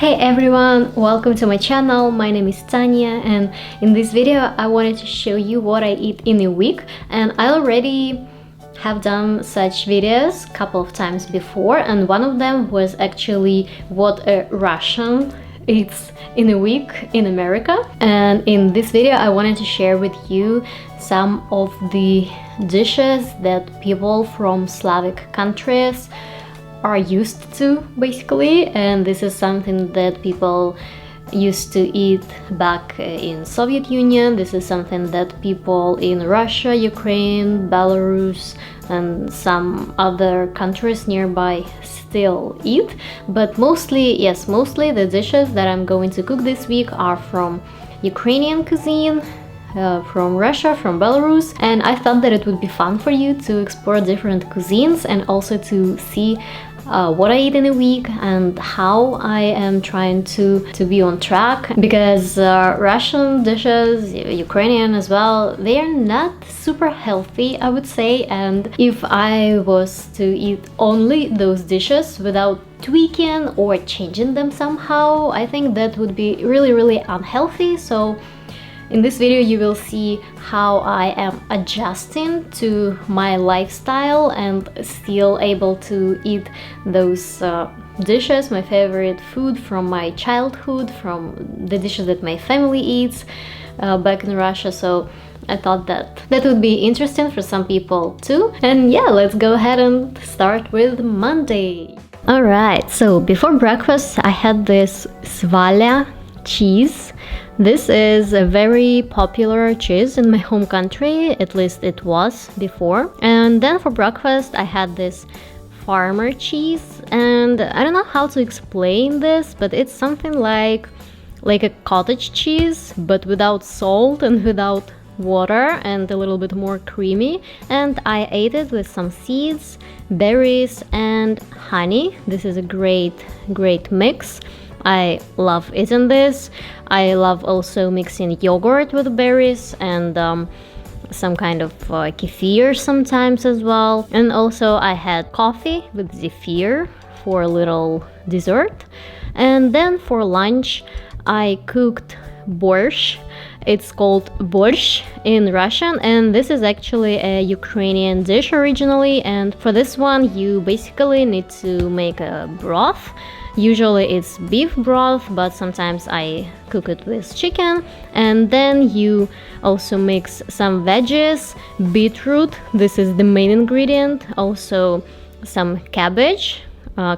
Hey everyone, welcome to my channel. My name is Tanya, and in this video I wanted to show you what I eat in a week. And I already have done such videos a couple of times before, and one of them was actually what a Russian eats in a week in America. And in this video I wanted to share with you some of the dishes that people from Slavic countries are used to, basically, and this is something that people used to eat back in Soviet Union. This is something that people in Russia, Ukraine, Belarus and some other countries nearby still eat, but mostly the dishes that I'm going to cook this week are from Ukrainian cuisine, from Russia, from Belarus, and I thought that it would be fun for you to explore different cuisines and also to see what I eat in a week and how I am trying to be on track, because Russian dishes, Ukrainian as well, they are not super healthy, I would say, and if I was to eat only those dishes without tweaking or changing them somehow, I think that would be really unhealthy. So in this video you will see how I am adjusting to my lifestyle and still able to eat those dishes, my favorite food from my childhood, from the dishes that my family eats back in Russia. So I thought that would be interesting for some people too. And yeah, let's go ahead and start with Monday. Alright, so before breakfast I had this Svalia cheese. This is a very popular cheese in my home country, at least it was before. And then for breakfast I had this farmer cheese, and I don't know how to explain this, but it's something like a cottage cheese, but without salt and without water and a little bit more creamy. And I ate it with some seeds, berries and honey. This is a great mix. I love eating this. I love also mixing yogurt with berries and some kind of kefir sometimes as well. And also I had coffee with zefir for a little dessert. And then for lunch I cooked borscht. It's called borщ in Russian, and this is actually a Ukrainian dish originally. And for this one you basically need to make a broth. Usually it's beef broth, but sometimes I cook it with chicken. And then you also mix some veggies, beetroot, this is the main ingredient, also some cabbage,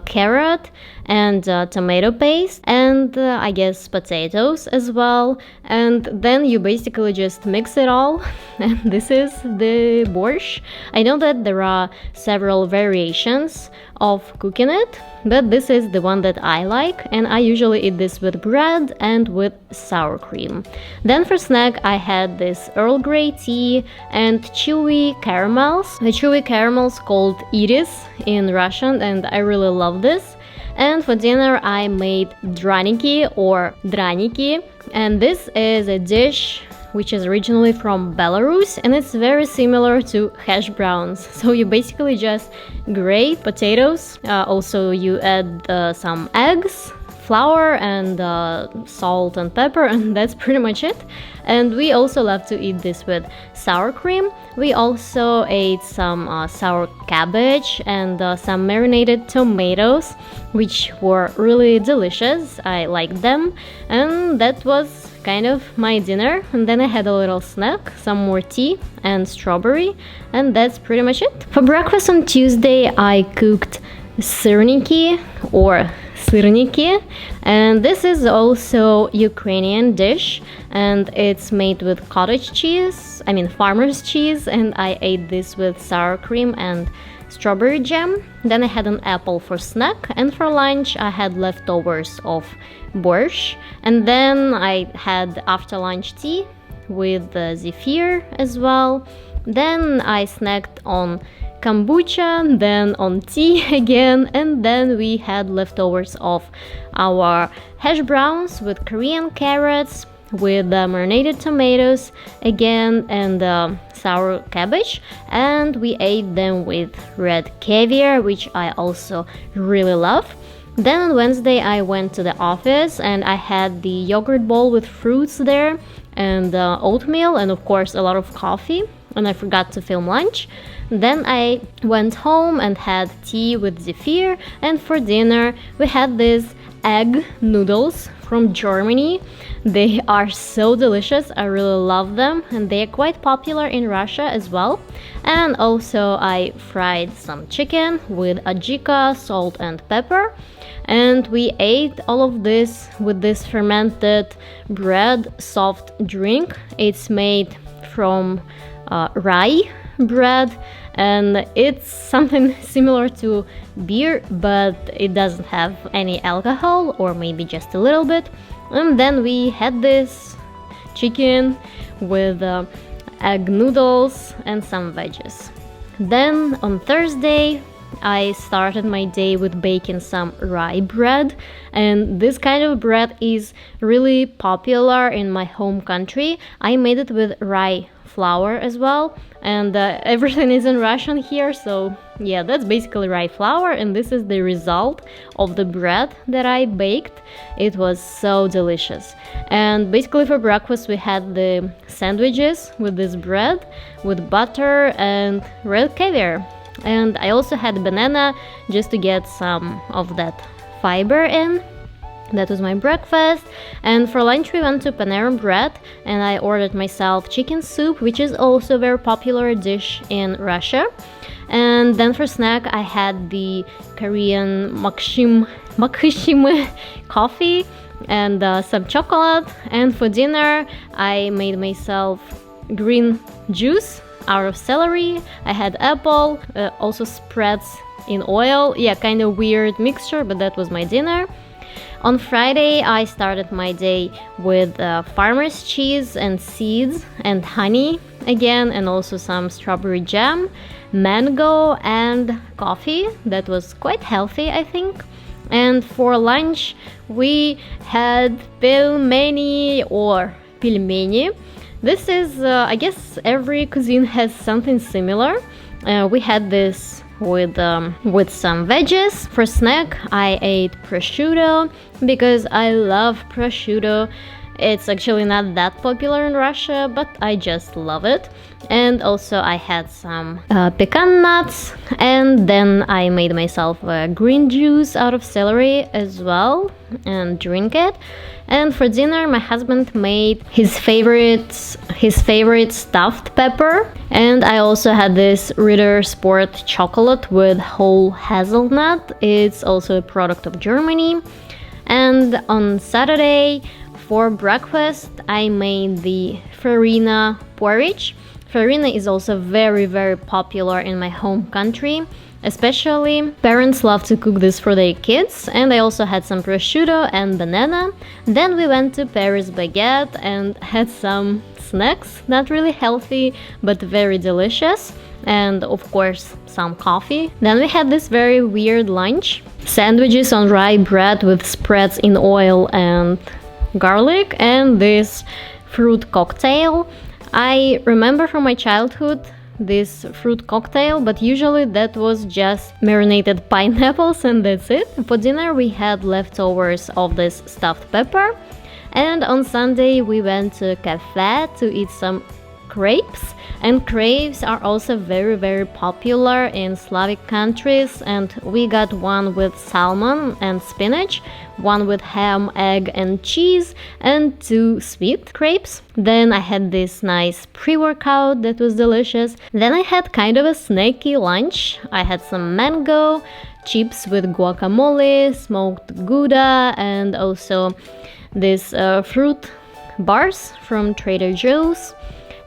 carrot and tomato paste, and I guess potatoes as well. And then you basically just mix it all and this is the borscht. I know that there are several variations of cooking it, but this is the one that I like, and I usually eat this with bread and with sour cream. Then for snack I had this Earl Grey tea and chewy caramels. The chewy caramels called iris in Russian, and I really love this. And for dinner I made draniki or draniki, and this is a dish which is originally from Belarus, and it's very similar to hash browns. So you basically just grate potatoes, also you add some eggs, flour and salt and pepper, and that's pretty much it. And we also love to eat this with sour cream. We also ate some sour cabbage and some marinated tomatoes, which were really delicious. I liked them, and that was kind of my dinner. And then I had a little snack, some more tea and strawberry, and that's pretty much it. For breakfast on Tuesday I cooked syrniki or syrniki, and this is also Ukrainian dish, and it's made with cottage cheese, I mean farmer's cheese, and I ate this with sour cream and strawberry jam. Then I had an apple for snack, and for lunch I had leftovers of borscht. And then I had after lunch tea with zefir as well. Then I snacked on kombucha, then on tea again, and then we had leftovers of our hash browns with Korean carrots, with marinated tomatoes again, and sour cabbage, and we ate them with red caviar, which I also really love. Then on Wednesday I went to the office and I had the yogurt bowl with fruits there and oatmeal and of course a lot of coffee, and I forgot to film lunch. Then I went home and had tea with zefir, and for dinner we had these egg noodles from Germany. They are so delicious, I really love them, and they are quite popular in Russia as well. And also I fried some chicken with adjika, salt and pepper, and we ate all of this with this fermented bread soft drink. It's made from rye bread, and it's something similar to beer, but it doesn't have any alcohol, or maybe just a little bit. And then we had this chicken with egg noodles and some veggies. Then on Thursday I started my day with baking some rye bread, and this kind of bread is really popular in my home country. I made it with rye flour as well, and everything is in Russian here, so yeah, that's basically rye flour, and this is the result of the bread that I baked. It was so delicious. And basically for breakfast we had the sandwiches with this bread with butter and red caviar, and I also had banana just to get some of that fiber in. That was my breakfast. And for lunch we went to Panera Bread and I ordered myself chicken soup, which is also a very popular dish in Russia. And then for snack I had the Korean makshim coffee and some chocolate. And for dinner I made myself green juice out of celery. I had apple, also spreads in oil. Yeah, kind of weird mixture, but that was my dinner. On Friday I started my day with farmer's cheese and seeds and honey again, and also some strawberry jam, mango and coffee. That was quite healthy, I think. And for lunch we had pelmeni or pilmeni. This is, I guess every cuisine has something similar. We had this with some veggies. For snack I ate prosciutto because I love prosciutto. It's actually not that popular in Russia, but I just love it. And also I had some pecan nuts, and then I made myself a green juice out of celery as well and drink it. And for dinner my husband made his favorite stuffed pepper, and I also had this Ritter Sport chocolate with whole hazelnut. It's also a product of Germany. And on Saturday for breakfast I made the farina porridge. Farina is also very popular in my home country. Especially parents love to cook this for their kids. And I also had some prosciutto and banana. Then we went to Paris Baguette and had some snacks, not really healthy but very delicious, and of course some coffee. Then we had this very weird lunch, sandwiches on rye bread with spreads in oil and garlic, and this fruit cocktail. I remember from my childhood this fruit cocktail, but usually that was just marinated pineapples and that's it. For dinner we had leftovers of this stuffed pepper. And on Sunday we went to a cafe to eat some crepes, and crepes are also very popular in Slavic countries, and we got one with salmon and spinach, one with ham, egg and cheese, and 2 sweet crepes. Then I had this nice pre-workout that was delicious. Then I had kind of a snacky lunch. I had some mango chips with guacamole, smoked gouda, and also this fruit bars from Trader Joe's.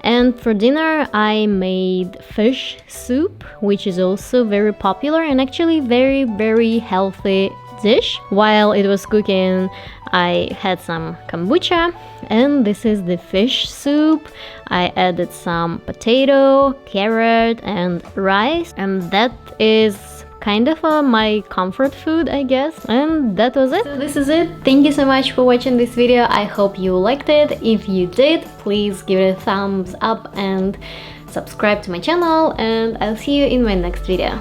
And for dinner I made fish soup, which is also very popular and actually very healthy dish. While it was cooking I had some kombucha, and this is the fish soup. I added some potato, carrot and rice, and that is kind of my comfort food, I guess. And that was it. So this is it. Thank you so much for watching this video. I hope you liked it. If you did, please give it a thumbs up and subscribe to my channel, and I'll see you in my next video.